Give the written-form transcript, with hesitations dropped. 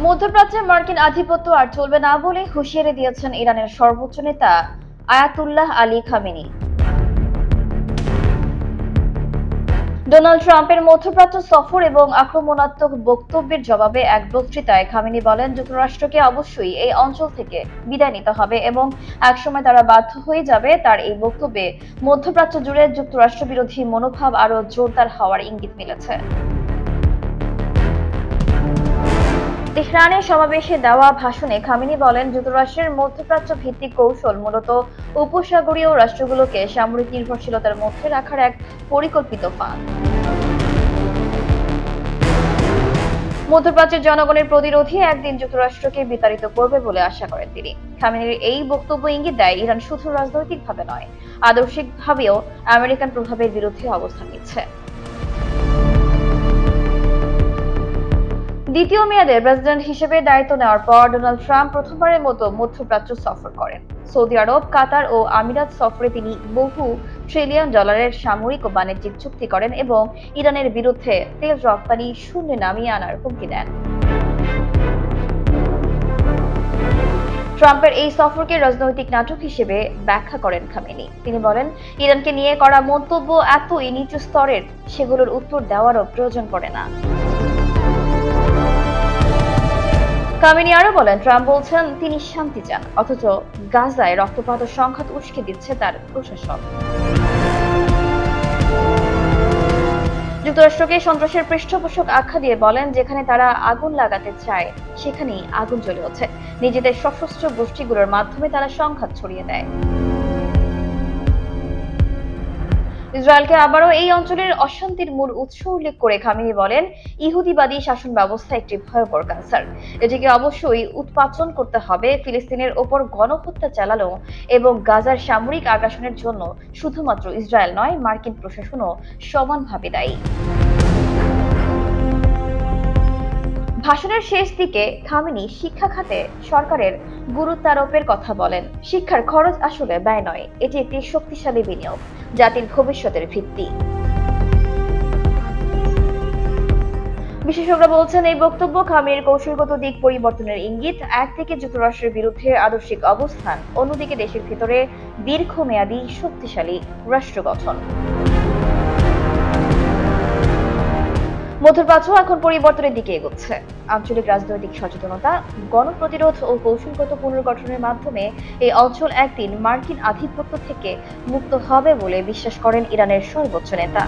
মধ্যপ্রাচ্যে মার্কিন আধিপত্য আর চলবে না বলে হুঁশিয়ারি দিয়েছেন ইরানের সর্বোচ্চ নেতা আয়াতুল্লাহ আলী খামেনি। ডোনাল্ড ট্রাম্পের মধ্যপ্রাচ্য সফর এবং আক্রমণাত্মক বক্তব্যের জবাবে এক বক্তৃতায় খামেনি বলেন, যুক্তরাষ্ট্রকে অবশ্যই এই অঞ্চল থেকে বিদায় নিতে হবে এবং একসময় তারা বাধ্য হয়ে যাবে। তার এই বক্তব্যে মধ্যপ্রাচ্য জুড়ে যুক্তরাষ্ট্র বিরোধী মনোভাব আরও জোরদার হওয়ার ইঙ্গিত মিলেছে। তেহরানে সমাবেশে দেওয়া ভাষণে খামেনি বলেন, যুক্তরাষ্ট্রের মধ্যপ্রাচ্য ভিত্তিক কৌশল মূলত উপসাগরীয় রাষ্ট্রগুলোকে সামরিক নির্ভরশীলতার মধ্যে রাখার এক পরিকল্পিত ফাঁদ। মধ্যপ্রাচ্যের জনগণের প্রতিরোধী একদিন যুক্তরাষ্ট্রকে বিতাড়িত করবে বলে আশা করেন তিনি। খামেনির এই বক্তব্য ইঙ্গিত দেয়, ইরান শুধু রাজনৈতিকভাবে নয়, আদর্শিকভাবেও আমেরিকান প্রভাবের বিরুদ্ধে অবস্থান নিচ্ছে। দ্বিতীয় মেয়াদে প্রেসিডেন্ট হিসেবে দায়িত্ব নেওয়ার পর ডোনাল্ড ট্রাম্প প্রথমবারের মতো মধ্যপ্রাচ্য সফর করেন। সৌদি আরব, কাতার ও আমিরাত সফরে তিনি বহু ট্রিলিয়ন ডলারের সামরিক ও বাণিজ্যিক চুক্তি করেন এবং ইরানের বিরুদ্ধে তেল রপ্তানি শূন্যে নামিয়ে আনার হুমকি দেন। ট্রাম্পের এই সফরকে রাজনৈতিক নাটক হিসেবে ব্যাখ্যা করেন খামেনি। তিনি বলেন, ইরানকে নিয়ে করা মন্তব্য এতই নিচু স্তরের, সেগুলোর উত্তর দেওয়ারও প্রয়োজন পড়ে না। খামেনি আরো বলেন, ট্রাম্প বলছেন তিনি শান্তি চান, অথচ গাজায় রক্তপাত ও সংঘাত উস্কে দিচ্ছে তার প্রশাসন। যুক্তরাষ্ট্রকে সন্ত্রাসের পৃষ্ঠপোষক আখ্যা দিয়ে বলেন, যেখানে তারা আগুন লাগাতে চায় সেখানেই আগুন জ্বলে ওঠে। নিজেদের সশস্ত্র গোষ্ঠীগুলোর মাধ্যমে তারা সংঘাত ছড়িয়ে দেয়। ইসরায়েলকে আবারও এই অঞ্চলের অশান্তির মূল উৎস উল্লেখ করে খামেনি বলেন, ইহুদিবাদী শাসন ব্যবস্থা একটি ভয়ঙ্কর ক্যান্সার। এটিকে অবশ্যই উৎপাটন করতে হবে। ফিলিস্তিনের ওপর গণহত্যা চালানো এবং গাজার সামরিক আগ্রাসনের জন্য শুধুমাত্র ইসরায়েল নয়, মার্কিন প্রশাসনও সমানভাবে দায়ী। ভাষণের শেষ দিকে খামেনি শিক্ষা খাতে সরকারের গুরুত্বারোপের কথা বলেন। শিক্ষার খরচ আসলে ব্যয় নয়, এটি একটি শক্তিশালী বিনিয়োগ, জাতির ভবিষ্যতের ভিত্তি। বিশেষজ্ঞরা বলছেন, এই বক্তব্য খামেনির কৌশলগত দিক পরিবর্তনের ইঙ্গিত। একদিকে যুক্তরাষ্ট্রের বিরুদ্ধে আদর্শিক অবস্থান, অন্যদিকে দেশের ভিতরে দীর্ঘমেয়াদী শক্তিশালী রাষ্ট্র গঠন। মধ্যপ্রাচ্য এখন পরিবর্তনের দিকে এগোচ্ছে। আঞ্চলিক রাজনৈতিক সচেতনতা, গণপ্রতিরোধ ও কৌশলগত পুনর্গঠনের মাধ্যমে এই অঞ্চল একদিন মার্কিন আধিপত্য থেকে মুক্ত হবে বলে বিশ্বাস করেন ইরানের সর্বোচ্চ নেতা।